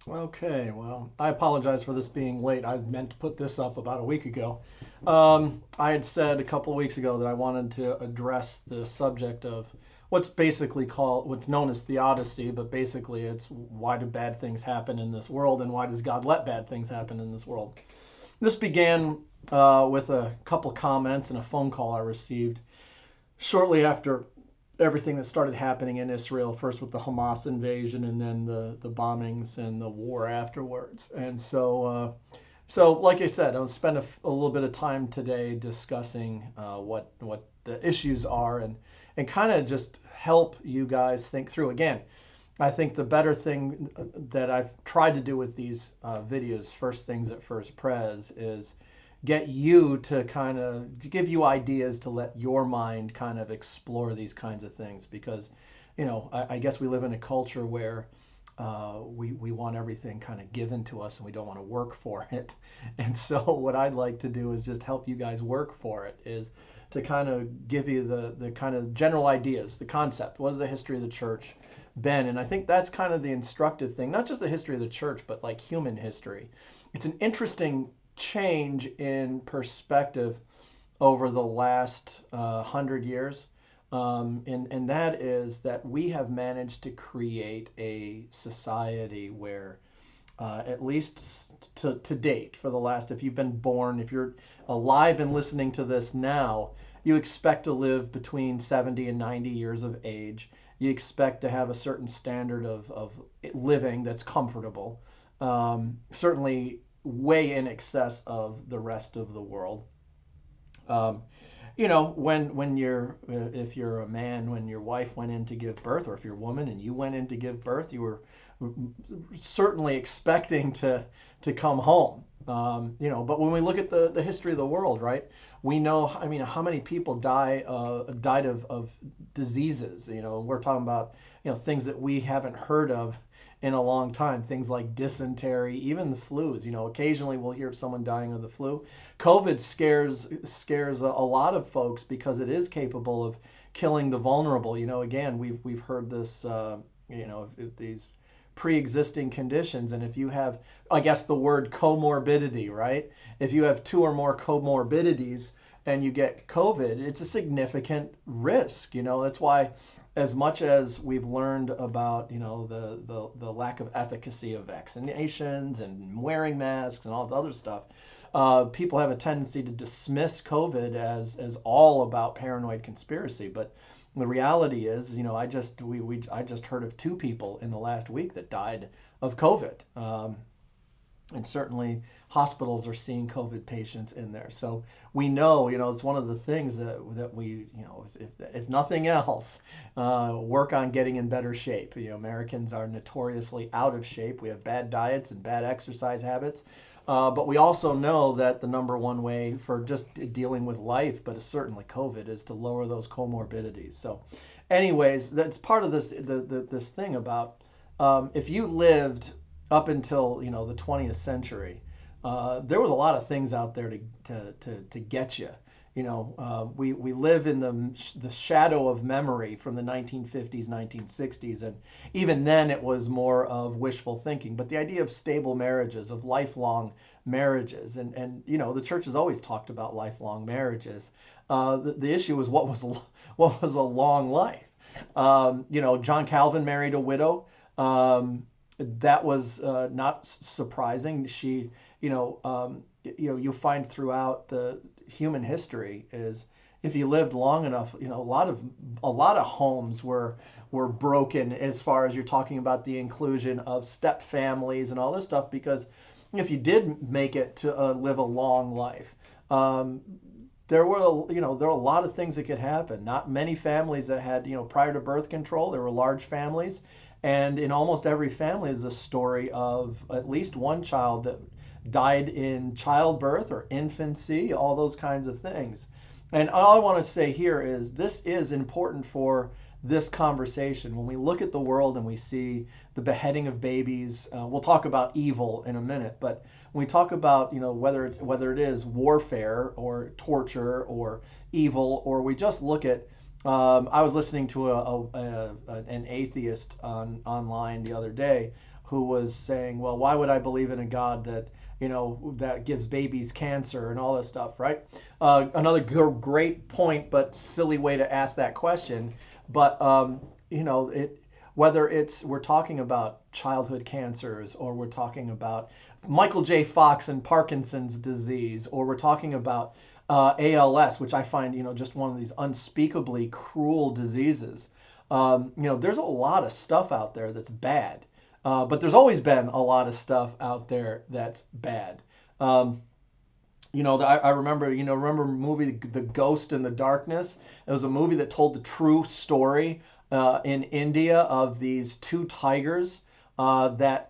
Okay, well, I apologize for this being late. I meant to put this up about a week ago. I had said a couple of weeks ago that I wanted to address the subject of what's known as theodicy, but basically it's why do bad things happen in this world and why does God let bad things happen in this world? This began with a couple comments and a phone call I received shortly after everything that started happening in Israel, first with the Hamas invasion and then the bombings and the war afterwards. And so like I said, I'll spend a little bit of time today discussing what the issues are and kind of just help you guys think through. Again, I think the better thing that I've tried to do with these videos, First Things at First Pres, is get you to kind of give you ideas to let your mind kind of explore these kinds of things because, I guess we live in a culture where we want everything kind of given to us and we don't want to work for it. And so what I'd like to do is just help you guys work for it, is to kind of give you the kind of general ideas, the concept. What is the history of the church been? And I think that's kind of the instructive thing, not just the history of the church, but like human history. It's an interesting change in perspective over the last 100 years. And that is that we have managed to create a society where, at least to date, for the last, if you've been born, if you're alive and listening to this now, you expect to live between 70 and 90 years of age. You expect to have a certain standard of living that's comfortable, certainly way in excess of the rest of the world. Um, when you're if you're a man, when your wife went in to give birth, or if you're a woman and you went in to give birth, you were certainly expecting to come home. But when we look at the history of the world, right, we know, I mean, how many people died of diseases. We're talking about things that we haven't heard of in a long time, things like dysentery, even the flus. Occasionally we'll hear of someone dying of the flu. COVID scares a lot of folks because it is capable of killing the vulnerable. Again, we've heard this. If these pre-existing conditions, and if you have, I guess, the word comorbidity, right? If you have two or more comorbidities and you get COVID, it's a significant risk. That's why, as much as we've learned about the lack of efficacy of vaccinations and wearing masks and all this other stuff, people have a tendency to dismiss COVID as all about paranoid conspiracy. But the reality is, I just heard of two people in the last week that died of COVID. And certainly hospitals are seeing COVID patients in there. So we know, it's one of the things that we, if nothing else, work on getting in better shape. Americans are notoriously out of shape. We have bad diets and bad exercise habits. But we also know that the number one way for just dealing with life, but certainly COVID, is to lower those comorbidities. So, anyways, that's part of this thing about, if you lived up until the 20th century, there was a lot of things out there to get you. We live in the shadow of memory from the 1950s, 1960s, and even then it was more of wishful thinking. But the idea of stable marriages, of lifelong marriages, and the church has always talked about lifelong marriages. The issue was what was a long life. John Calvin married a widow. That was not surprising. You find throughout the human history is, if you lived long enough, a lot of homes were broken, as far as you're talking about the inclusion of step families and all this stuff, because if you did make it to live a long life, um, there were a lot of things that could happen. Not many families that had, prior to birth control, there were large families, and in almost every family is a story of at least one child that died in childbirth or infancy, all those kinds of things. And all I want to say here is, this is important for this conversation. When we look at the world and we see the beheading of babies, we'll talk about evil in a minute, but when we talk about, whether it is warfare or torture or evil, or we just look at, I was listening to an atheist online the other day who was saying, well, why would I believe in a God that, that gives babies cancer and all this stuff, right? Another great point, but silly way to ask that question. But, whether we're talking about childhood cancers, or we're talking about Michael J. Fox and Parkinson's disease, or we're talking about ALS, which I find, just one of these unspeakably cruel diseases. There's a lot of stuff out there that's bad, but there's always been a lot of stuff out there that's bad. I remember, remember a movie, The Ghost in the Darkness? It was a movie that told the true story in India of these two tigers that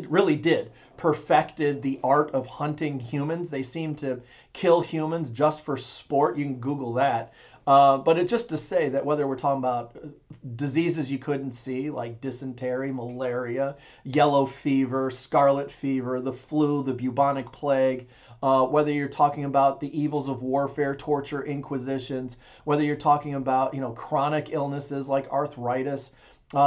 really did perfected the art of hunting humans. They seem to kill humans just for sport. You can Google that. But it's just to say that whether we're talking about diseases you couldn't see, like dysentery, malaria, yellow fever, scarlet fever, the flu, the bubonic plague, whether you're talking about the evils of warfare, torture, inquisitions, whether you're talking about, chronic illnesses like arthritis,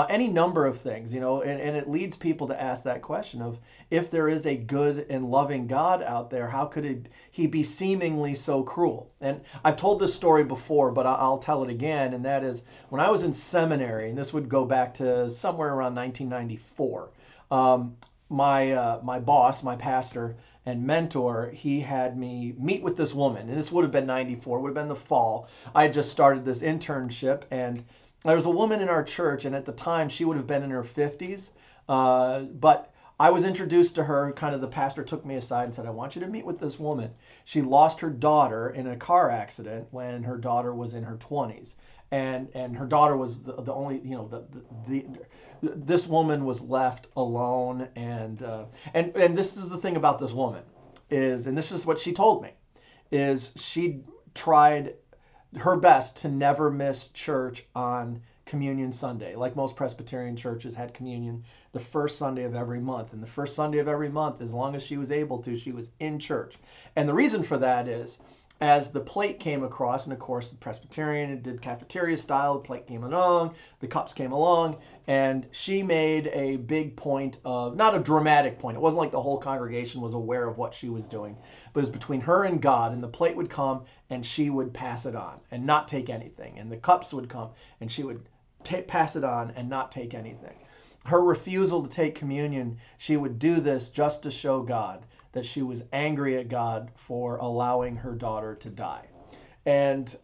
any number of things, and it leads people to ask that question of, if there is a good and loving God out there, how could he be seemingly so cruel? And I've told this story before, but I'll tell it again, and that is when I was in seminary, and this would go back to somewhere around 1994. My boss, my pastor and mentor, he had me meet with this woman, and this would have been 94, would have been the fall. I had just started this internship, and there was a woman in our church, and at the time she would have been in her 50s. But I was introduced to her, kind of the pastor took me aside and said, I want you to meet with this woman. She lost her daughter in a car accident when her daughter was in her 20s. And her daughter was the only, this woman was left alone. And this is the thing about this woman and this is what she told me, is she tried her best to never miss church on Communion Sunday. Like most Presbyterian churches had communion the first Sunday of every month. And the first Sunday of every month, as long as she was able to, she was in church. And the reason for that is, as the plate came across, and of course the Presbyterian did cafeteria style, the plate came along, the cups came along, and she made a big point of, not a dramatic point, it wasn't like the whole congregation was aware of what she was doing, but it was between her and God, and the plate would come and she would pass it on and not take anything, and the cups would come and she would pass it on and not take anything. Her refusal to take communion, she would do this just to show God that she was angry at God for allowing her daughter to die. And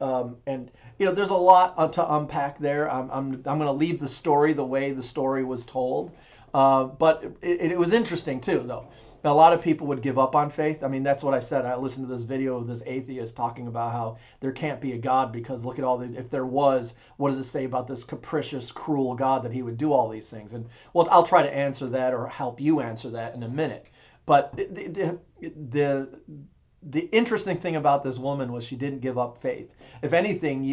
there's a lot to unpack there. I'm going to leave the story the way the story was told, but it was interesting too, though. A lot of people would give up on faith. I mean, that's what I said. I listened to this video of this atheist talking about how there can't be a God because look at if there was, what does it say about this capricious, cruel God that he would do all these things? And well, I'll try to answer that or help you answer that in a minute. But the interesting thing about this woman was she didn't give up faith. If anything,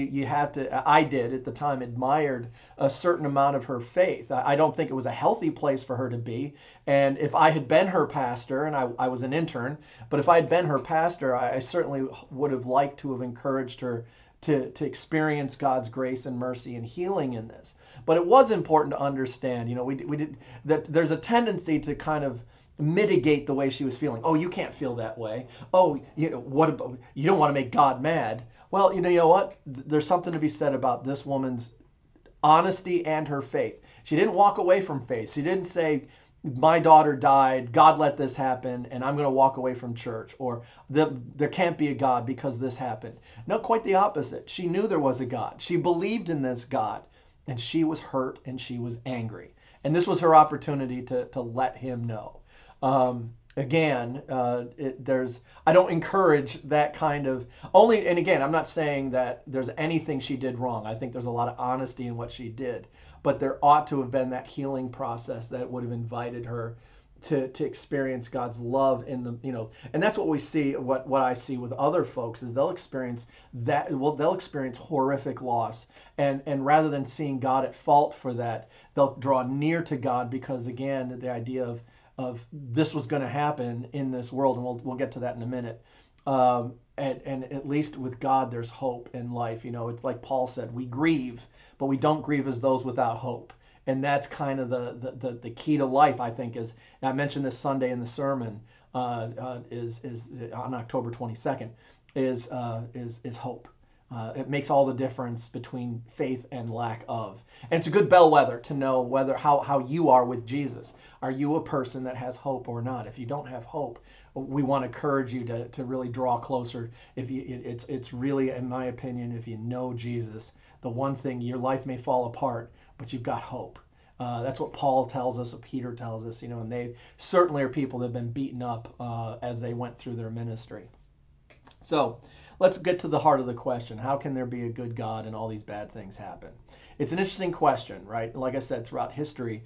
I did at the time, admired a certain amount of her faith. I don't think it was a healthy place for her to be. And if I had been her pastor, and I was an intern, but if I had been her pastor, I certainly would have liked to have encouraged her to experience God's grace and mercy and healing in this. But it was important to understand, we did that there's a tendency to kind of mitigate the way she was feeling. Oh, you can't feel that way. Oh, what about, you don't want to make God mad. Well, you know what? There's something to be said about this woman's honesty and her faith. She didn't walk away from faith. She didn't say, my daughter died, God let this happen, and I'm going to walk away from church, or there can't be a God because this happened. No, quite the opposite. She knew there was a God. She believed in this God, and she was hurt and she was angry. And this was her opportunity to let him know. Again, I don't encourage that kind of and again, I'm not saying that there's anything she did wrong. I think there's a lot of honesty in what she did, but there ought to have been that healing process that would have invited her to experience God's love in the, and that's what we see, what I see with other folks is they'll experience horrific loss. And rather than seeing God at fault for that, they'll draw near to God because again, the idea of this was going to happen in this world, and we'll get to that in a minute. And at least with God, there's hope in life. It's like Paul said, we grieve, but we don't grieve as those without hope. And that's kind of the key to life, I think, is, I mentioned this Sunday in the sermon, is on October 22nd, is hope. It makes all the difference between faith and lack of. And it's a good bellwether to know whether how you are with Jesus. Are you a person that has hope or not? If you don't have hope, we want to encourage you to really draw closer. It's really, in my opinion, if you know Jesus, the one thing, your life may fall apart, but you've got hope. That's what Paul tells us, or Peter tells us, and they certainly are people that have been beaten up as they went through their ministry. So let's get to the heart of the question. How can there be a good God and all these bad things happen? It's an interesting question, right? Like I said, throughout history,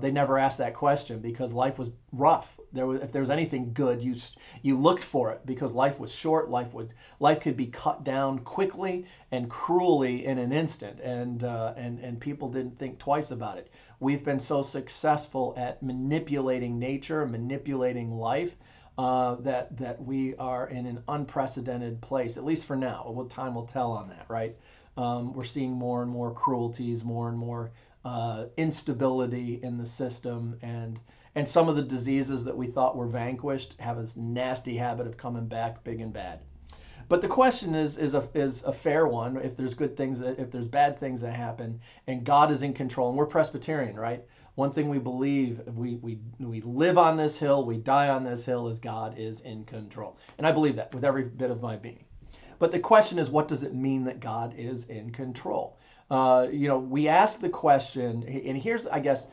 they never asked that question because life was rough. If there was anything good, you looked for it because life was short. Life could be cut down quickly and cruelly in an instant, and people didn't think twice about it. We've been so successful at manipulating nature, manipulating life, that we are in an unprecedented place, at least for now. Well, time will tell on that, right? We're seeing more and more cruelties, more and more instability in the system, and some of the diseases that we thought were vanquished have this nasty habit of coming back big and bad. But the question is a fair one. If there's good things, if there's bad things that happen, and God is in control, and we're Presbyterian, right? One thing we believe, we live on this hill, we die on this hill, is God is in control. And I believe that with every bit of my being. But the question is, what does it mean that God is in control? We ask the question, and here's, I guess,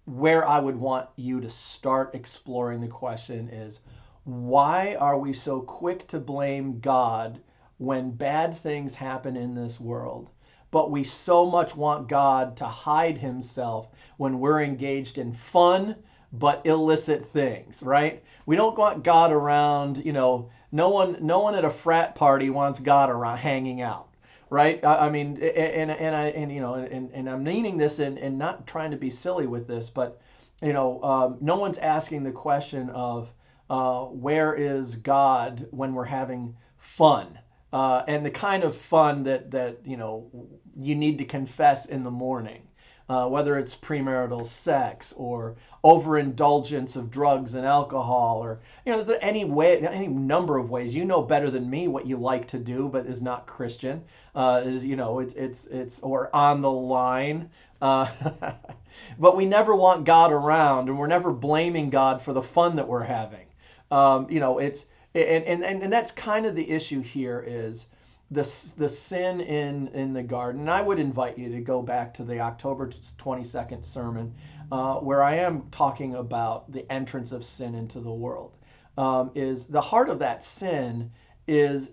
where I would want you to start exploring the question is, why are we so quick to blame God when bad things happen in this world? But we so much want God to hide himself when we're engaged in fun but illicit things, right? We don't want God around, no one at a frat party wants God around hanging out, right? I mean, and I'm meaning this and not trying to be silly with this, but no one's asking the question of where is God when we're having fun? And the kind of fun that you need to confess in the morning, whether it's premarital sex or overindulgence of drugs and alcohol, or is there any number of ways. You know better than me what you like to do, but is not Christian. It's or on the line. But we never want God around, and we're never blaming God for the fun that we're having. And that's kind of the issue here is the sin in the garden. And I would invite you to go back to the October 22nd sermon, where I am talking about the entrance of sin into the world. Is the heart of that sin is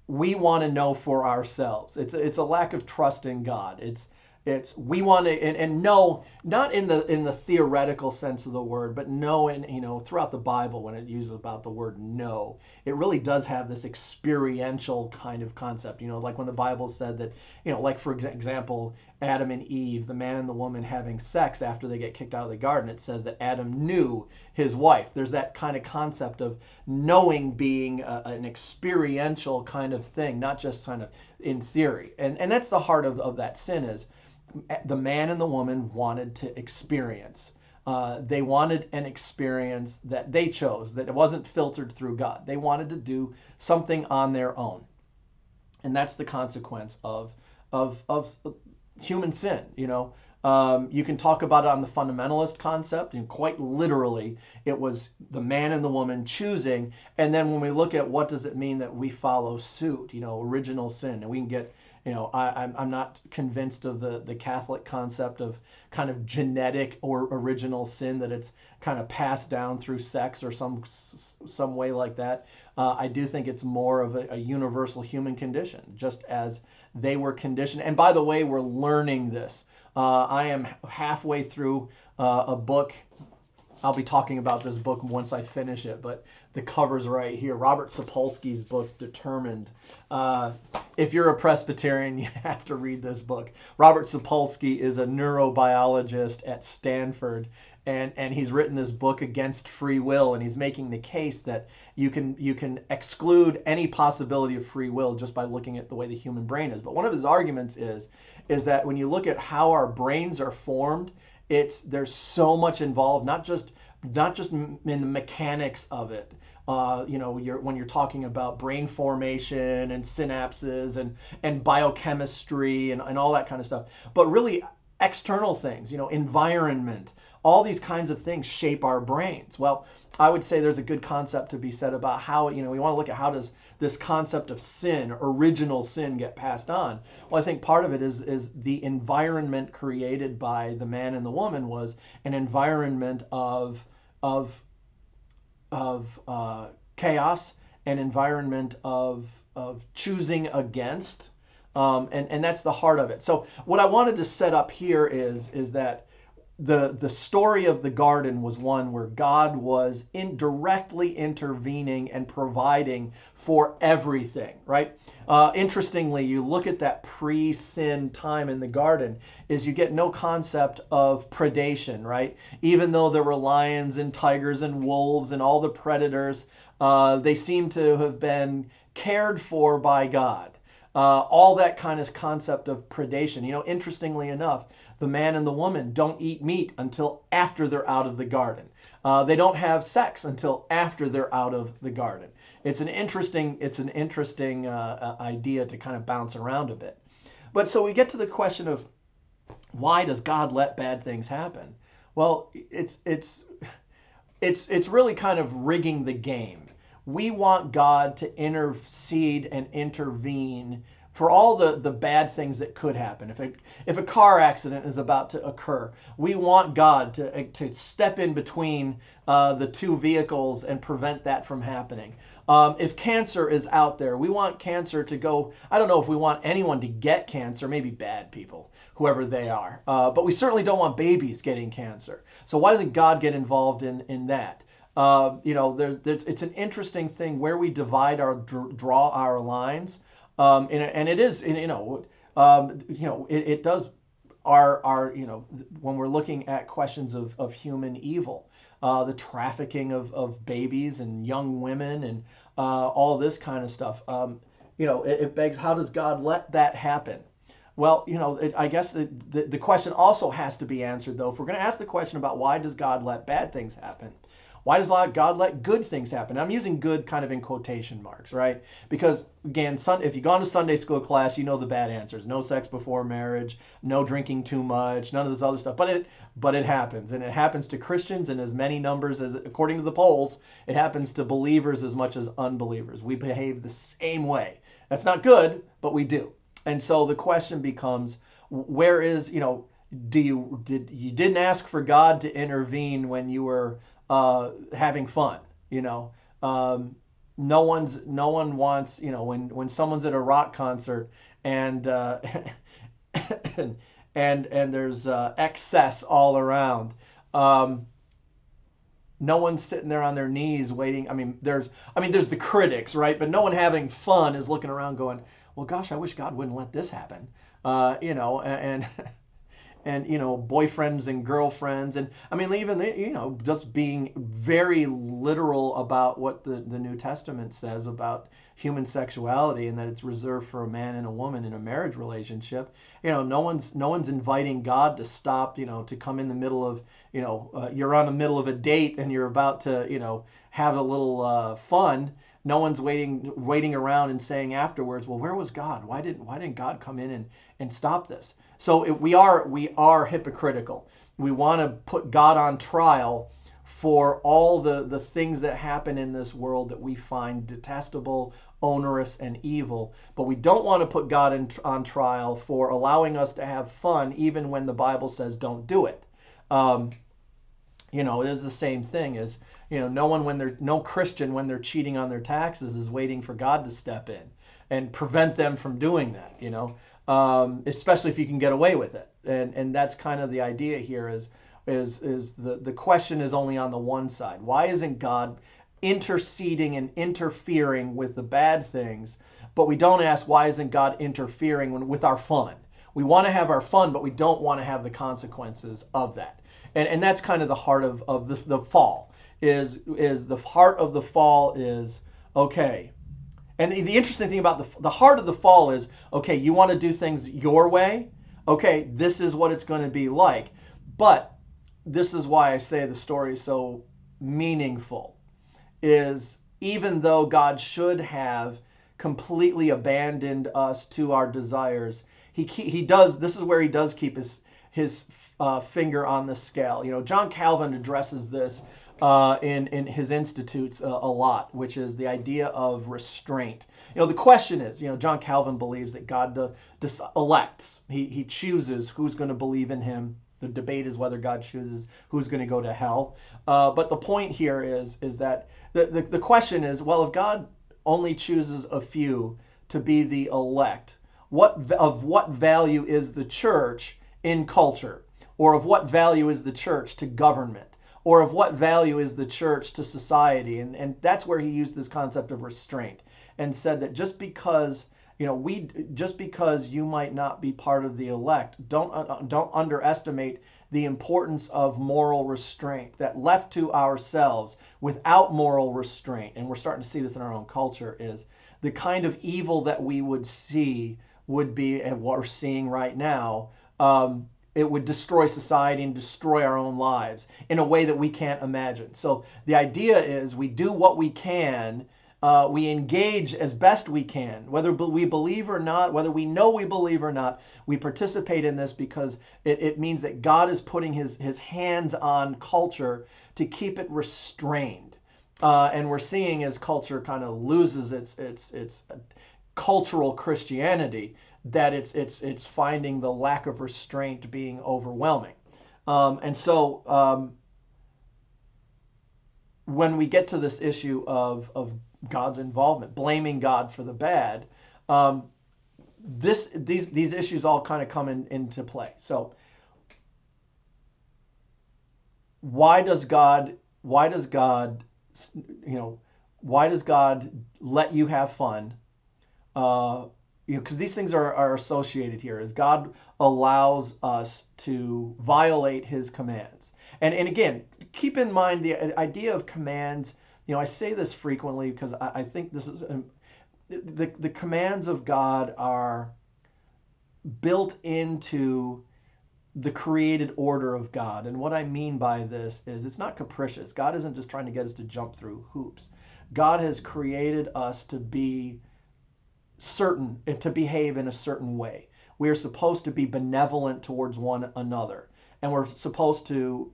we want to know for ourselves. It's a lack of trust in God. It's we want to and know, not in the theoretical sense of the word, but know throughout the Bible when it uses about the word know, it really does have this experiential kind of concept. Like when the Bible said that, like for example, Adam and Eve, the man and the woman having sex after they get kicked out of the garden, it says that Adam knew his wife. There's that kind of concept of knowing being an experiential kind of thing, not just kind of in theory. And that's the heart of that sin is, the man and the woman wanted to experience. They wanted an experience that they chose, that it wasn't filtered through God. They wanted to do something on their own. And that's the consequence of human sin. You can talk about it on the fundamentalist concept, and quite literally, it was the man and the woman choosing. And then when we look at what does it mean that we follow suit, original sin, and we can get, I'm not convinced of the Catholic concept of kind of genetic or original sin, that it's kind of passed down through sex or some way like that. I do think it's more of a universal human condition, just as they were conditioned. And by the way, we're learning this. I am halfway through a book. I'll be talking about this book once I finish it, but the cover's right here. Robert Sapolsky's book, Determined. If you're a Presbyterian, you have to read this book. Robert Sapolsky is a neurobiologist at Stanford, and he's written this book against free will, and he's making the case that you can exclude any possibility of free will just by looking at the way the human brain is. But one of his arguments is that when you look at how our brains are formed, there's so much involved, not just in the mechanics of it. When you're talking about brain formation and synapses and biochemistry and all that kind of stuff, but really external things, environment, all these kinds of things shape our brains. Well, I would say there's a good concept to be said about how, we want to look at how does this concept of sin, original sin, get passed on. Well, I think part of it is the environment created by the man and the woman was an environment of chaos, an environment of choosing against, and that's the heart of it. So what I wanted to set up here is that the story of the garden was one where God was indirectly intervening and providing for everything, right? Interestingly, you look at that pre-sin time in the garden, is you get no concept of predation, right? Even though there were lions and tigers and wolves and all the predators, they seem to have been cared for by God. All that kind of concept of predation. Interestingly enough, the man and the woman don't eat meat until after they're out of the garden. They don't have sex until after they're out of the garden. It's an interesting idea to kind of bounce around a bit. But so we get to the question of why does God let bad things happen? Well, it's really kind of rigging the game. We want God to intercede and intervene for all the bad things that could happen. If a car accident is about to occur, we want God to step in between the two vehicles and prevent that from happening. If cancer is out there, we want cancer to go. I don't know if we want anyone to get cancer, maybe bad people, whoever they are. But we certainly don't want babies getting cancer. So why doesn't God get involved in that? It's an interesting thing where we divide draw our lines. And it is, it does when we're looking at questions of human evil, the trafficking of babies and young women and all this kind of stuff. It begs, how does God let that happen? Well, I guess the question also has to be answered, though. If we're going to ask the question about why does God let bad things happen, why does God let good things happen? I'm using good kind of in quotation marks, right? Because, again, if you've gone to Sunday school class, you know the bad answers. No sex before marriage, no drinking too much, none of this other stuff. But it happens. And it happens to Christians in as many numbers as, according to the polls, it happens to believers as much as unbelievers. We behave the same way. That's not good, but we do. And so the question becomes, where is, you didn't ask for God to intervene when you were having fun, no one wants, when someone's at a rock concert and and there's excess all around, no one's sitting there on their knees waiting. There's the critics, right? But no one having fun is looking around going, well, gosh, I wish God wouldn't let this happen, and boyfriends and girlfriends, and even just being very literal about what the New Testament says about human sexuality and that it's reserved for a man and a woman in a marriage relationship. No one's inviting God to stop, to come in the middle of, you're on the middle of a date and you're about to have a little fun. No one's waiting around and saying afterwards, well, where was God? Why didn't God come in and stop this? So we are hypocritical. We want to put God on trial for all the things that happen in this world that we find detestable, onerous, and evil. But we don't want to put God on trial for allowing us to have fun even when the Bible says don't do it. It is the same thing as, no Christian, when they're cheating on their taxes, is waiting for God to step in and prevent them from doing that, especially if you can get away with it. And that's kind of the idea here is the question is only on the one side. Why isn't God interceding and interfering with the bad things? But we don't ask, why isn't God interfering with our fun? We want to have our fun, but we don't want to have the consequences of that. And that's kind of the heart of the fall. Is the heart of the fall is okay. And the interesting thing about the heart of the fall is, okay, you want to do things your way. Okay, this is what it's going to be like. But this is why I say the story is so meaningful, is even though God should have completely abandoned us to our desires, he does. This is where he does keep his finger on the scale. You know, John Calvin addresses this in his Institutes a lot, which is the idea of restraint. You know, the question is, you know, John Calvin believes that God elects. He chooses who's going to believe in him. The debate is whether God chooses who's going to go to hell. But the point here is that the question is, well, if God only chooses a few to be the elect, what value is the church in culture? Or of what value is the church to government? Or of what value is the church to society? And that's where he used this concept of restraint and said that just because just because you might not be part of the elect, don't underestimate the importance of moral restraint. That left to ourselves, without moral restraint, and we're starting to see this in our own culture, is the kind of evil that we would see would be, and what we're seeing right now, it would destroy society and destroy our own lives in a way that we can't imagine. So the idea is we do what we can. We engage as best we can, whether we believe or not, whether we know we believe or not. We participate in this because it means that God is putting his hands on culture to keep it restrained. And we're seeing as culture kind of loses its cultural Christianity, that it's finding the lack of restraint being overwhelming. And so when we get to this issue of God's involvement, blaming God for the bad, these issues all kind of come into play. So why does God let you have fun? Because these things are associated here, as God allows us to violate his commands. And again, keep in mind the idea of commands. I say this frequently because I think this is the commands of God are built into the created order of God. And what I mean by this is it's not capricious. God isn't just trying to get us to jump through hoops. God has created us to be certain and to behave in a certain way. We are supposed to be benevolent towards one another. And we're supposed to,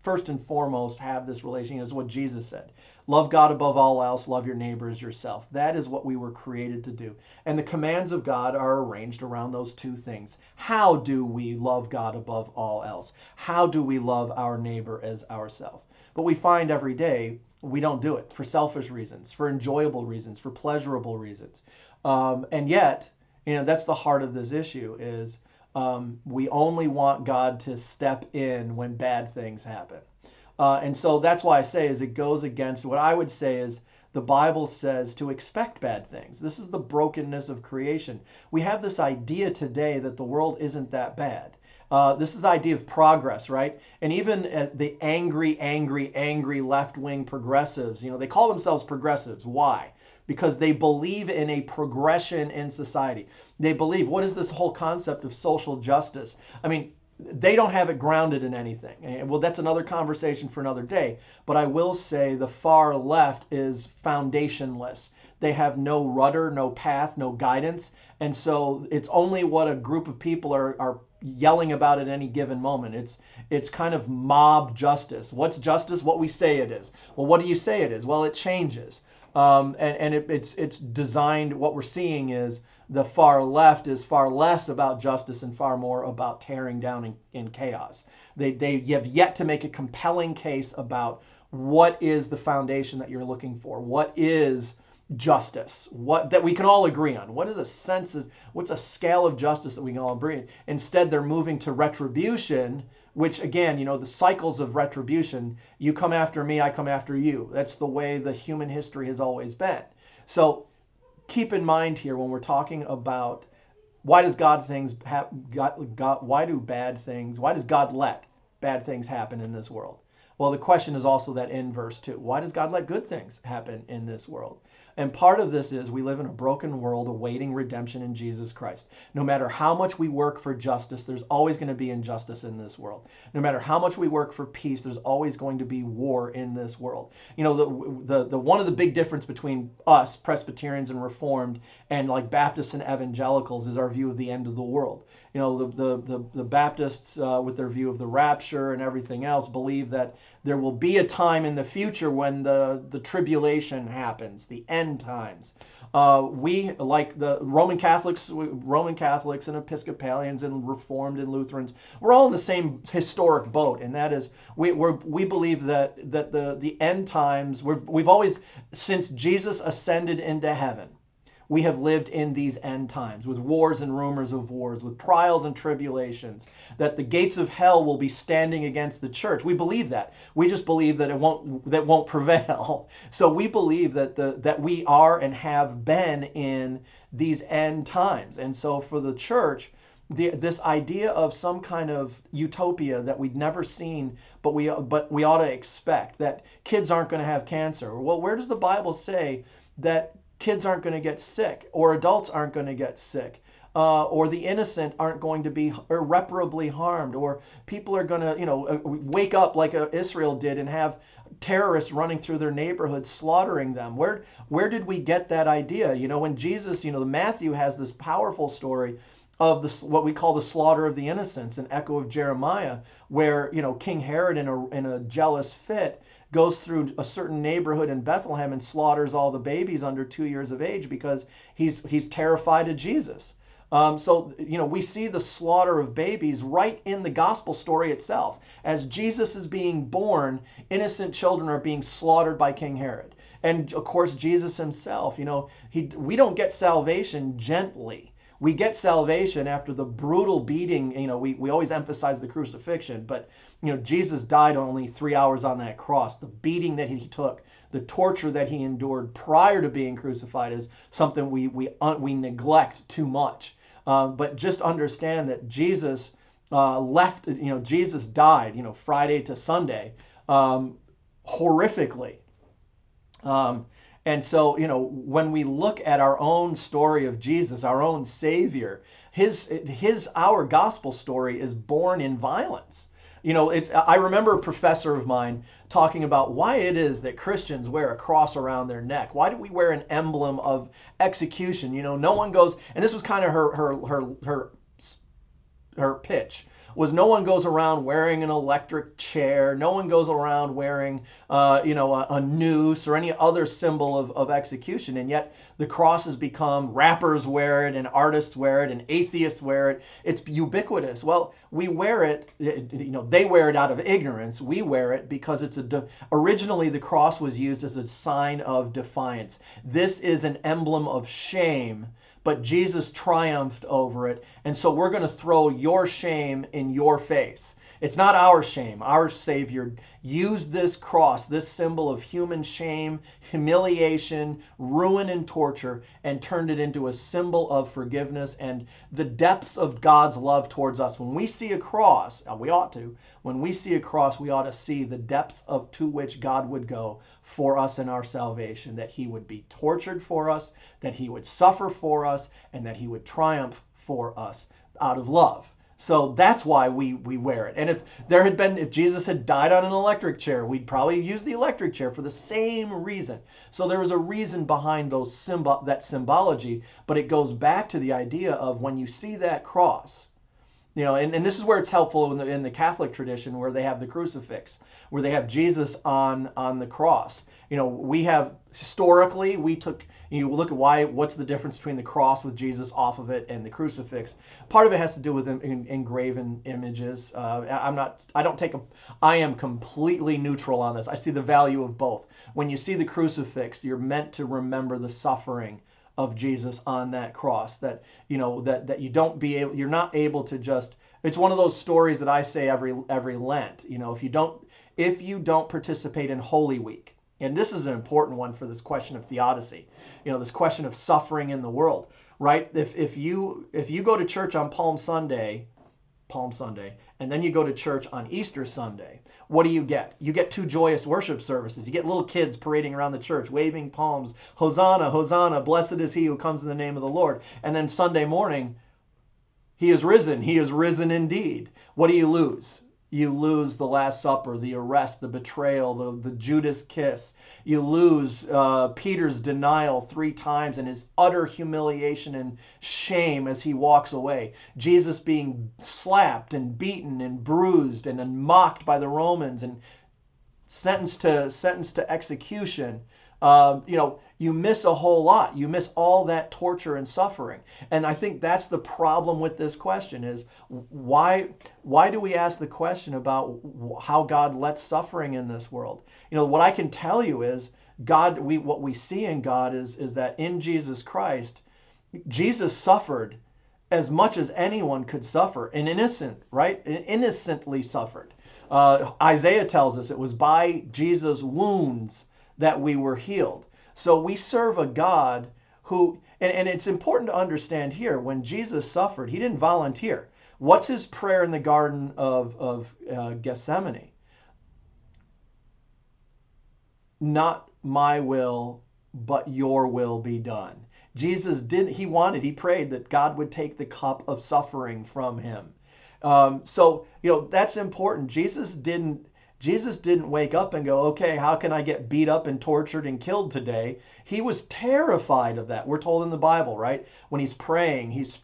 first and foremost, have this relationship, is what Jesus said. Love God above all else, love your neighbor as yourself. That is what we were created to do. And the commands of God are arranged around those two things. How do we love God above all else? How do we love our neighbor as ourselves? But we find every day we don't do it for selfish reasons, for enjoyable reasons, for pleasurable reasons. And yet, that's the heart of this issue is we only want God to step in when bad things happen. And so that's why I say is it goes against what I would say is the Bible says to expect bad things. This is the brokenness of creation. We have this idea today that the world isn't that bad. This is the idea of progress, right? And even the angry left-wing progressives, they call themselves progressives. Why? Because they believe in a progression in society. They believe, what is this whole concept of social justice? I mean, they don't have it grounded in anything. And well, that's another conversation for another day. But I will say the far left is foundationless. They have no rudder, no path, no guidance. And so it's only what a group of people are yelling about at any given moment. It's kind of mob justice. What's justice? What we say it is. Well, what do you say it is? Well, it changes. It's designed. What we're seeing is the far left is far less about justice and far more about tearing down in chaos. They have yet to make a compelling case about what is the foundation that you're looking for. What is justice? What that we can all agree on? What is a sense of what's a scale of justice that we can all agree on? Instead, they're moving to retribution, which again, the cycles of retribution. You come after me, I come after you. That's the way the human history has always been. So keep in mind here when we're talking about Why does God things why do bad things, why does God let bad things happen in this world? Well, the question is also that in verse 2. Why does God let good things happen in this world? And part of this is we live in a broken world awaiting redemption in Jesus Christ. No matter how much we work for justice, there's always going to be injustice in this world. No matter how much we work for peace, there's always going to be war in this world. You know, the one of the big difference between us, Presbyterians and Reformed, and like Baptists and evangelicals is our view of the end of the world. You know, the Baptists, with their view of the rapture and everything else, believe that there will be a time in the future when the tribulation happens, the end times. We, like the Roman Catholics and Episcopalians and Reformed and Lutherans, we're all in the same historic boat, and that is we believe that the end times, we've always, since Jesus ascended into heaven, we have lived in these end times with wars and rumors of wars, with trials and tribulations, that the gates of hell will be standing against the church. We believe that. We just believe that it won't prevail. So we believe that we are and have been in these end times. And so for the church, this idea of some kind of utopia that we'd never seen, but we ought to expect, that kids aren't going to have cancer. Well, where does the Bible say that kids aren't going to get sick, or adults aren't going to get sick, or the innocent aren't going to be irreparably harmed, or people are going to, wake up like Israel did and have terrorists running through their neighborhoods, slaughtering them? Where did we get that idea? When Jesus, Matthew has this powerful story of what we call the slaughter of the innocents, an echo of Jeremiah, where King Herod in a jealous fit goes through a certain neighborhood in Bethlehem and slaughters all the babies under 2 years of age because he's terrified of Jesus. So we see the slaughter of babies right in the gospel story itself. As Jesus is being born, innocent children are being slaughtered by King Herod. And of course, Jesus himself, we don't get salvation gently. We get salvation after the brutal beating. We always emphasize the crucifixion, but Jesus died only 3 hours on that cross. The beating that he took, the torture that he endured prior to being crucified, is something we neglect too much. But just understand that Jesus Jesus died, Friday to Sunday, horrifically. And so, when we look at our own story of Jesus, our own Savior, our gospel story is born in violence. I remember a professor of mine talking about why it is that Christians wear a cross around their neck. Why do we wear an emblem of execution? No one goes, and this was kind of her pitch, was no one goes around wearing an electric chair. No one goes around wearing, a noose or any other symbol of execution. And yet the cross has become, rappers wear it and artists wear it and atheists wear it. It's ubiquitous. Well, we wear it, they wear it out of ignorance. We wear it because originally the cross was used as a sign of defiance. This is an emblem of shame, but Jesus triumphed over it. And so we're going to throw your shame in your face. It's not our shame. Our Savior used this cross, this symbol of human shame, humiliation, ruin, and torture, and turned it into a symbol of forgiveness and the depths of God's love towards us. When we see a cross, and we ought to, when we see a cross, we ought to see the depths to which God would go for us in our salvation, that he would be tortured for us, that he would suffer for us, and that he would triumph for us out of love. So that's why we wear it. And if Jesus had died on an electric chair, we'd probably use the electric chair for the same reason. So there was a reason behind that symbology, but it goes back to the idea of when you see that cross, and this is where it's helpful in the Catholic tradition, where they have the crucifix, where they have Jesus on the cross. We have, historically, you look at what's the difference between the cross with Jesus off of it and the crucifix. Part of it has to do with engraven images. I am completely neutral on this. I see the value of both. When you see the crucifix, you're meant to remember the suffering of Jesus on that cross, that you're not able to just, it's one of those stories that I say every Lent. If you don't participate in Holy Week, and this is an important one for this question of theodicy, this question of suffering in the world. right? If you go to church on Palm Sunday, and then you go to church on Easter Sunday, what do you get? You get two joyous worship services. You get little kids parading around the church, waving palms, Hosanna, Hosanna, blessed is he who comes in the name of the Lord. And then Sunday morning, he is risen indeed. What do you lose? You lose the Last Supper, the arrest, the betrayal, the Judas kiss. You lose Peter's denial 3 times and his utter humiliation and shame as he walks away. Jesus being slapped and beaten and bruised and mocked by the Romans and sentenced to execution. You miss a whole lot. You miss all that torture and suffering. And I think that's the problem with this question is why do we ask the question about how God lets suffering in this world? What I can tell you is what we see in God is that in Jesus Christ, Jesus suffered as much as anyone could suffer, an innocent, right? Innocently suffered. Isaiah tells us it was by Jesus' wounds that we were healed. So we serve a God who, and it's important to understand here, when Jesus suffered, he didn't volunteer. What's his prayer in the Garden of Gethsemane? Not my will, but your will be done. Jesus he prayed that God would take the cup of suffering from him. So that's important. Jesus didn't wake up and go, okay, how can I get beat up and tortured and killed today? He was terrified of that. We're told in the Bible, right? When he's praying, he's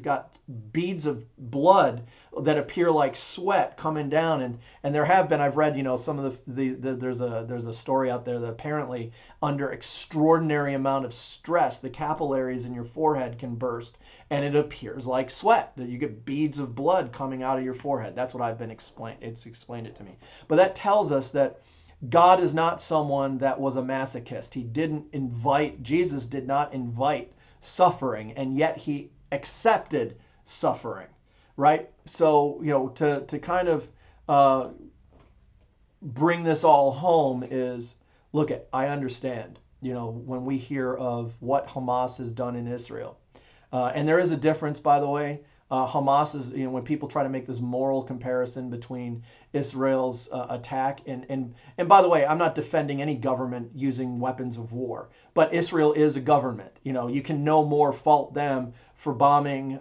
got beads of blood that appear like sweat coming down. And there have been, I've read, some of there's a story out there that apparently under extraordinary amount of stress, the capillaries in your forehead can burst and it appears like sweat. That you get beads of blood coming out of your forehead. That's what I've been explained. It's explained it to me. But that tells us that God is not someone that was a masochist. Jesus did not invite suffering, and yet he accepted suffering, right? So, to kind of bring this all home is, I understand, when we hear of what Hamas has done in Israel. And there is a difference, by the way. Hamas is, when people try to make this moral comparison between Israel's attack and by the way, I'm not defending any government using weapons of war, but Israel is a government. You can no more fault them for bombing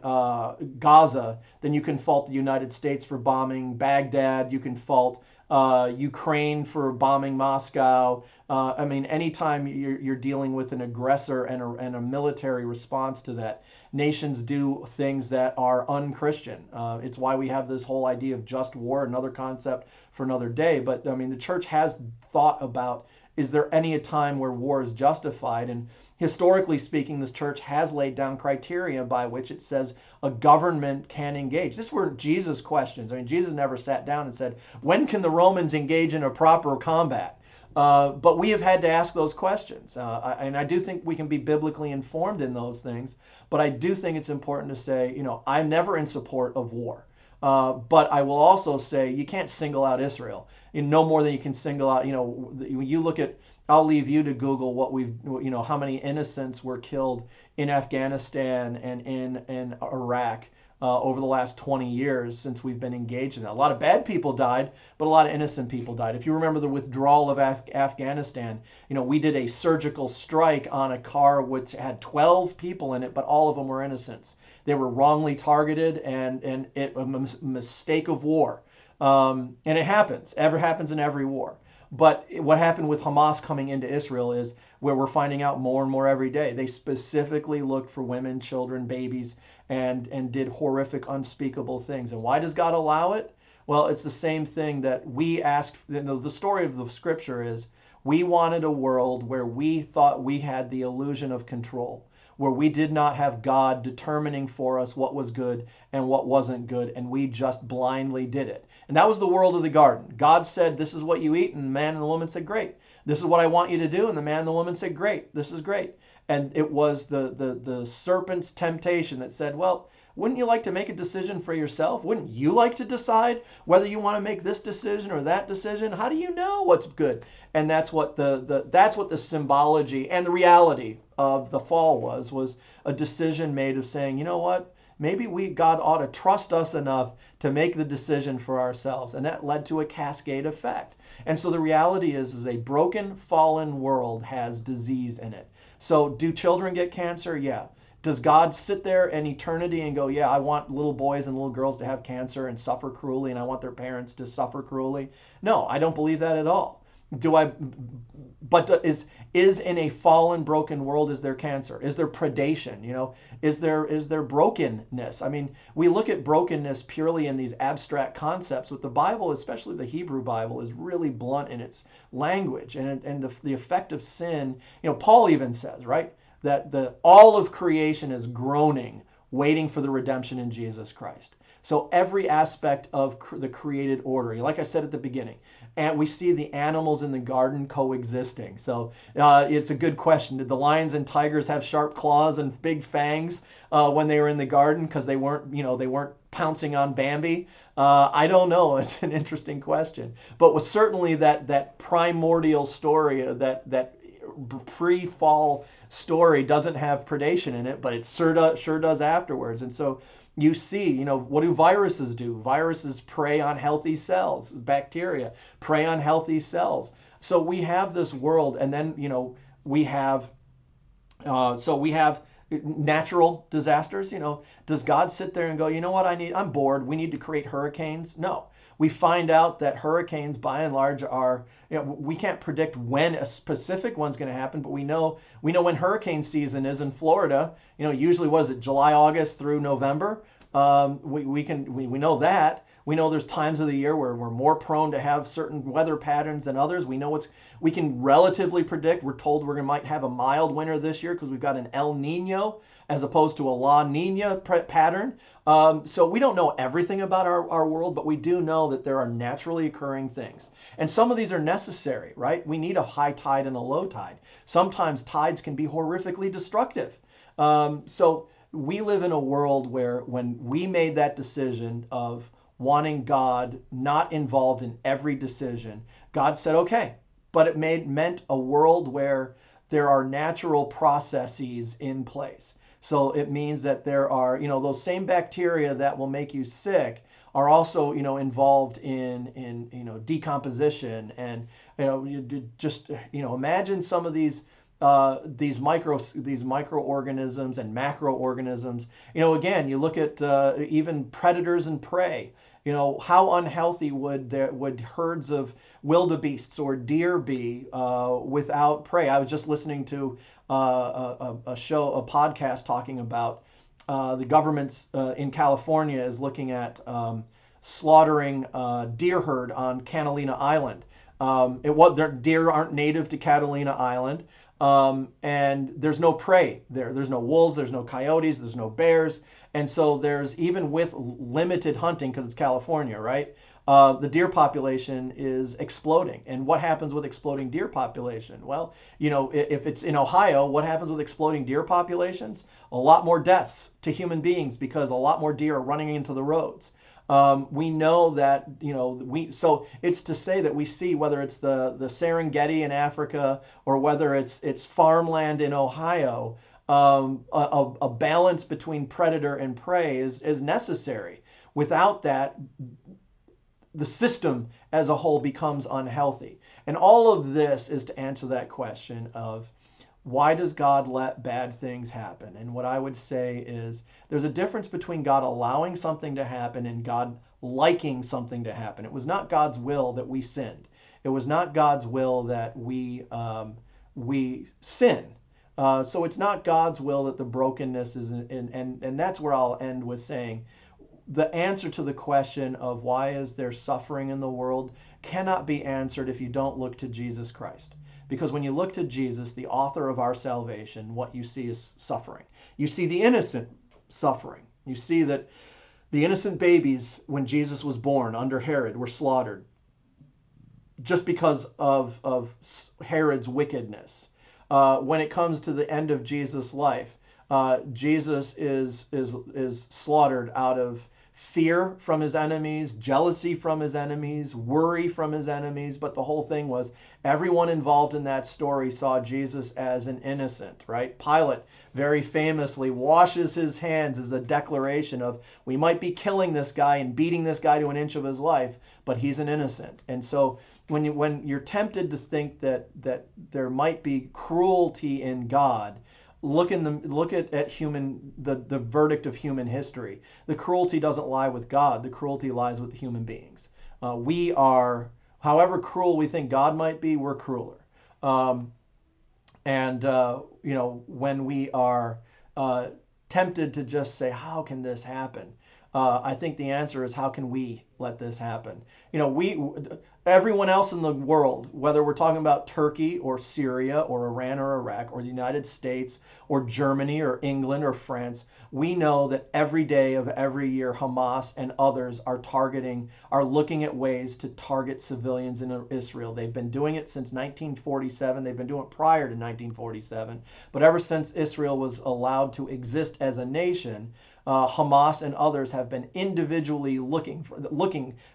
Gaza than you can fault the United States for bombing Baghdad. You can fault Ukraine for bombing Moscow. Anytime you're dealing with an aggressor and a military response to that, nations do things that are unchristian. It's why we have this whole idea of just war, another concept for another day. But the church has thought about, is there any a time where war is justified? And historically speaking, this church has laid down criteria by which it says a government can engage. These weren't Jesus' questions. Jesus never sat down and said, when can the Romans engage in a proper combat? But we have had to ask those questions. And I do think we can be biblically informed in those things. But I do think it's important to say, I'm never in support of war. But I will also say you can't single out Israel no more than you can single out, when you look at, I'll leave you to Google how many innocents were killed in Afghanistan and in Iraq over the last 20 years since we've been engaged in that. A lot of bad people died, but a lot of innocent people died. If you remember the withdrawal of Afghanistan, we did a surgical strike on a car which had 12 people in it, but all of them were innocents. They were wrongly targeted and a mistake of war. And it happens. Happens in every war. But what happened with Hamas coming into Israel is where we're finding out more and more every day. They specifically looked for women, children, babies, and did horrific, unspeakable things. And why does God allow it? Well, it's the same thing that we asked. The story of the scripture is we wanted a world where we thought we had the illusion of control, where we did not have God determining for us what was good and what wasn't good, and we just blindly did it. And that was the world of the garden. God said, this is what you eat, and the man and the woman said, great. This is what I want you to do, and the man and the woman said, great, this is great. And it was the serpent's temptation that said, well, Wouldn't you like to make a decision for yourself? Wouldn't you like to decide whether you want to make this decision or that decision? How do you know what's good? And that's what that's what the symbology and the reality of the fall was a decision made of saying, you know what? Maybe God ought to trust us enough to make the decision for ourselves. And that led to a cascade effect. And so the reality is a broken, fallen world has disease in it. So do children get cancer? Yeah. Does God sit there in eternity and go, yeah, I want little boys and little girls to have cancer and suffer cruelly, and I want their parents to suffer cruelly? No, I don't believe that at all. Do I? But is in a fallen, broken world, is there cancer? Is there predation? Is there brokenness? I mean, we look at brokenness purely in these abstract concepts, but the Bible, especially the Hebrew Bible, is really blunt in its language and the effect of sin. Paul even says, right, that all of creation is groaning, waiting for the redemption in Jesus Christ. So every aspect of the created order, like I said at the beginning, and we see the animals in the garden coexisting. So it's a good question. Did the lions and tigers have sharp claws and big fangs when they were in the garden because they weren't pouncing on Bambi? I don't know. It's an interesting question. But was certainly that primordial story, that pre-fall story doesn't have predation in it, but it sure does afterwards. And so you see, what do viruses do? Viruses prey on healthy cells. Bacteria prey on healthy cells. So we have this world, and then we have natural disasters. Does God sit there and go, you know what, I'm bored, we need to create hurricanes? No. We find out that hurricanes, by and large, are, we can't predict when a specific one's going to happen, but we know when hurricane season is in Florida. Usually, what is it, July, August through November? We know that. We know there's times of the year where we're more prone to have certain weather patterns than others. We can relatively predict. We're told might have a mild winter this year because we've got an El Nino as opposed to a La Nina pattern. So we don't know everything about our world, but we do know that there are naturally occurring things. And some of these are necessary, right? We need a high tide and a low tide. Sometimes tides can be horrifically destructive. So we live in a world where when we made that decision of wanting God not involved in every decision, God said, okay, but it meant a world where there are natural processes in place. So it means that there are, those same bacteria that will make you sick are also, involved in decomposition. And, imagine some of these microorganisms and macroorganisms. Again, you look at even predators and prey. How unhealthy would herds of wildebeests or deer be without prey? I was just listening to a podcast talking about the governments in California is looking at slaughtering deer herd on Catalina Island. Their deer aren't native to Catalina Island. And there's no prey there. There's no wolves, there's no coyotes, there's no bears. And so even with limited hunting, because it's California, right? The deer population is exploding. And what happens with exploding deer population? Well, if it's in Ohio, what happens with exploding deer populations? A lot more deaths to human beings because a lot more deer are running into the roads. We know that, so it's to say that we see, whether it's the Serengeti in Africa or whether it's farmland in Ohio, a balance between predator and prey is necessary. Without that, the system as a whole becomes unhealthy. And all of this is to answer that question of, why does God let bad things happen? And what I would say is there's a difference between God allowing something to happen and God liking something to happen. It was not God's will that we sinned. It was not God's will that we sin. So it's not God's will that the brokenness is, and that's where I'll end with saying the answer to the question of why is there suffering in the world cannot be answered if you don't look to Jesus Christ. Because when you look to Jesus, the author of our salvation, what you see is suffering. You see the innocent suffering. You see that the innocent babies, when Jesus was born under Herod, were slaughtered just because of Herod's wickedness. When it comes to the end of Jesus' life, Jesus is slaughtered out of fear from his enemies, jealousy from his enemies, worry from his enemies. But the whole thing was everyone involved in that story saw Jesus as an innocent, right? Pilate very famously washes his hands as a declaration of, we might be killing this guy and beating this guy to an inch of his life, but he's an innocent. And so when you're tempted to think that there might be cruelty in God, look at human the verdict of human history. The cruelty doesn't lie with God. The cruelty lies with the human beings. We are, however cruel we think God might be, we're crueler. And when we are tempted to just say, how can this happen? I think the answer is, how can we let this happen? Everyone else in the world, whether we're talking about Turkey or Syria or Iran or Iraq or the United States or Germany or England or France, we know that every day of every year, Hamas and others are looking at ways to target civilians in Israel. They've been doing it since 1947. They've been doing it prior to 1947. But ever since Israel was allowed to exist as a nation, Hamas and others have been individually looking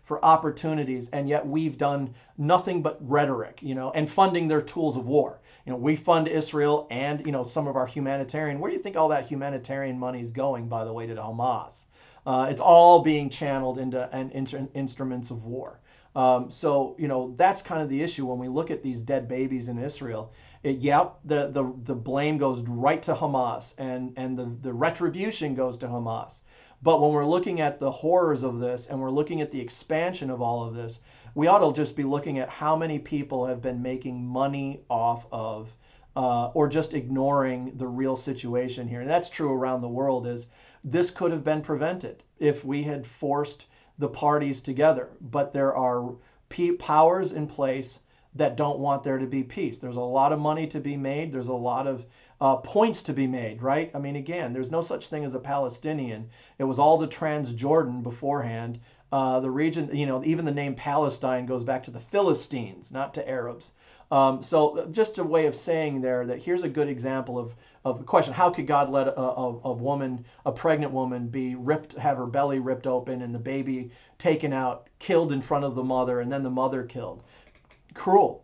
for opportunities, and yet we've done nothing but rhetoric, and funding their tools of war. We fund Israel and some of our humanitarian. Where do you think all that humanitarian money is going, by the way, to Hamas? It's all being channeled into instruments of war. So that's kind of the issue when we look at these dead babies in Israel. The blame goes right to Hamas, and the retribution goes to Hamas. But when we're looking at the horrors of this and we're looking at the expansion of all of this, we ought to just be looking at how many people have been making money off of or just ignoring the real situation here. And that's true around the world. Is this could have been prevented if we had forced the parties together. But there are powers in place that don't want there to be peace. There's a lot of money to be made. There's a lot of points to be made, right? I mean, again, there's no such thing as a Palestinian. It was all the Transjordan beforehand. The region, even the name Palestine goes back to the Philistines, not to Arabs. So just a way of saying there that here's a good example of the question: how could God let a pregnant woman, have her belly ripped open and the baby taken out, killed in front of the mother, and then the mother killed? Cruel.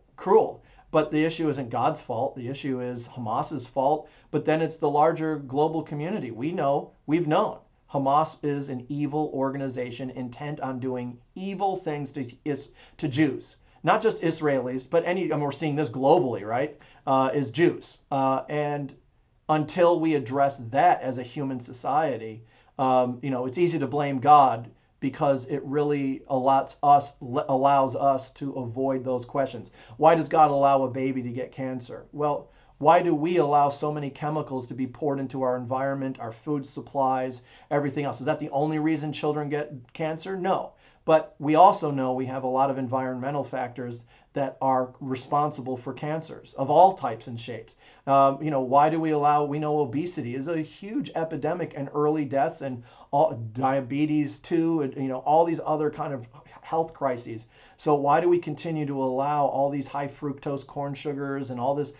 But the issue isn't God's fault. The issue is Hamas's fault. But then it's the larger global community. We've known Hamas is an evil organization intent on doing evil things to Jews. Not just Israelis, but and we're seeing this globally, right? Is Jews. And until we address that as a human society, it's easy to blame God, because it really allows us to avoid those questions. Why does God allow a baby to get cancer? Well, why do we allow so many chemicals to be poured into our environment, our food supplies, everything else? Is that the only reason children get cancer? No. But we also know we have a lot of environmental factors that are responsible for cancers of all types and shapes. Why do we know obesity is a huge epidemic and early deaths, and diabetes too, and all these other kind of health crises. So why do we continue to allow all these high fructose corn sugars and all this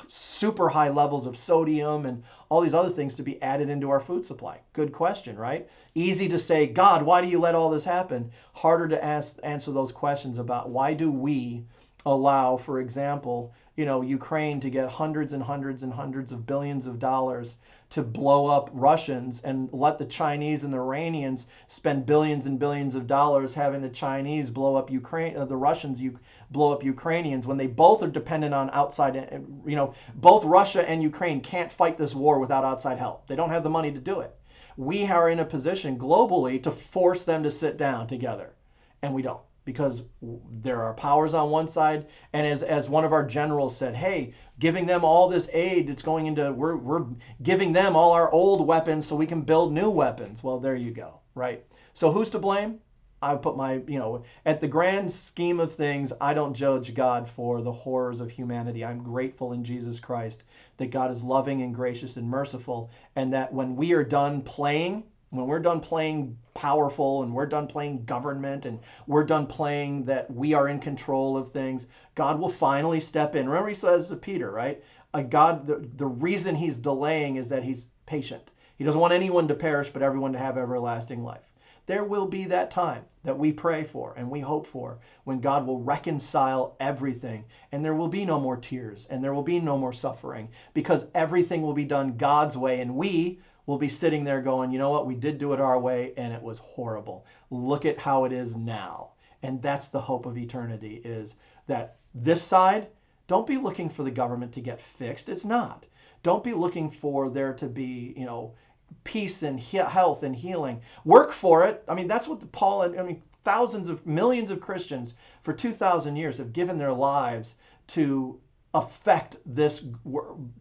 super high levels of sodium and all these other things to be added into our food supply? Good question, right? Easy to say, God, why do you let all this happen? Harder to answer those questions about why do we allow, for example, Ukraine to get hundreds and hundreds and hundreds of billions of dollars to blow up Russians, and let the Chinese and the Iranians spend billions and billions of dollars having the Chinese blow up Ukraine, the Russians blow up Ukrainians, when they both are dependent on outside. Both Russia and Ukraine can't fight this war without outside help. They don't have the money to do it. We are in a position globally to force them to sit down together, and we don't, because there are powers on one side, and as one of our generals said, hey, giving them all this aid, it's going into, we're giving them all our old weapons so we can build new weapons. Well, there you go, right? So who's to blame? I would put at the grand scheme of things, I don't judge God for the horrors of humanity. I'm grateful in Jesus Christ that God is loving and gracious and merciful, and that when we are done playing when we're done playing powerful and we're done playing government and we're done playing that we are in control of things, God will finally step in. Remember, he says to Peter, right? God, the reason he's delaying is that he's patient. He doesn't want anyone to perish, but everyone to have everlasting life. There will be that time that we pray for and we hope for when God will reconcile everything and there will be no more tears and there will be no more suffering because everything will be done God's way and we will be sitting there going, you know what, we did do it our way and it was horrible. Look at how it is now. And that's the hope of eternity, is that this side, don't be looking for the government to get fixed. It's not. Don't be looking for there to be, peace and health and healing. Work for it. I mean, that's what Paul, thousands of millions of Christians for 2,000 years have given their lives to affect this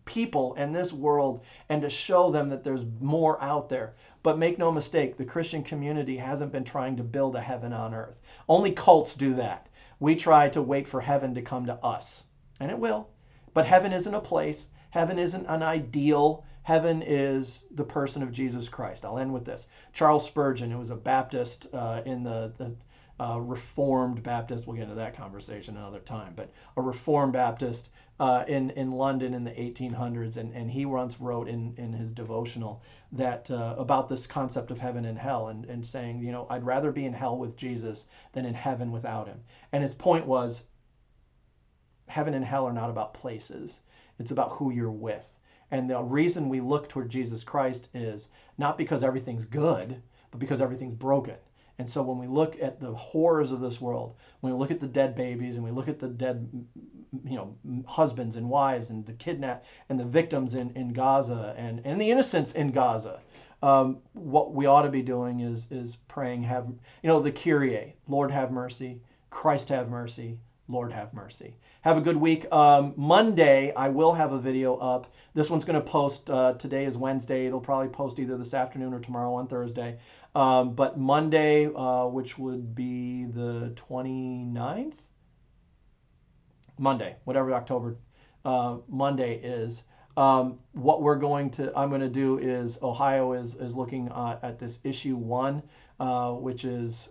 people and this world and to show them that there's more out there. But make no mistake, the Christian community hasn't been trying to build a heaven on earth. Only cults do that. We try to wait for heaven to come to us, and it will. But heaven isn't a place. Heaven isn't an ideal. Heaven is the person of Jesus Christ. I'll end with this. Charles Spurgeon, who was a Baptist in the Reformed Baptist, we'll get into that conversation another time, but a Reformed Baptist in London in the 1800s, and he once wrote in his devotional that about this concept of heaven and hell, and saying, I'd rather be in hell with Jesus than in heaven without him. And his point was, heaven and hell are not about places. It's about who you're with. And the reason we look toward Jesus Christ is not because everything's good, but because everything's broken. And so when we look at the horrors of this world, when we look at the dead babies and we look at the dead, husbands and wives and the kidnap and the victims in Gaza and the innocents in Gaza, what we ought to be doing is praying, the Kyrie, Lord have mercy, Christ have mercy, Lord have mercy. Have a good week. Monday, I will have a video up. This one's going to post, today is Wednesday. It'll probably post either this afternoon or tomorrow on Thursday. But Monday, which would be the 29th? Monday, whatever October Monday is. What I'm going to do is, Ohio is looking at this issue 1, which is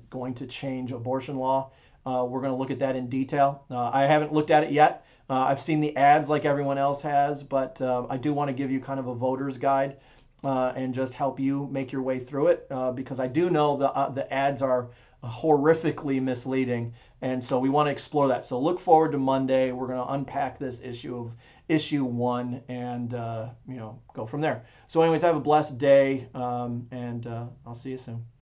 going to change abortion law. We're going to look at that in detail. I haven't looked at it yet. I've seen the ads like everyone else has, but I do want to give you kind of a voter's guide and just help you make your way through it, because I do know the ads are horrifically misleading, and so we want to explore that. So look forward to Monday. We're going to unpack this issue 1 and go from there. So anyways, have a blessed day, and I'll see you soon.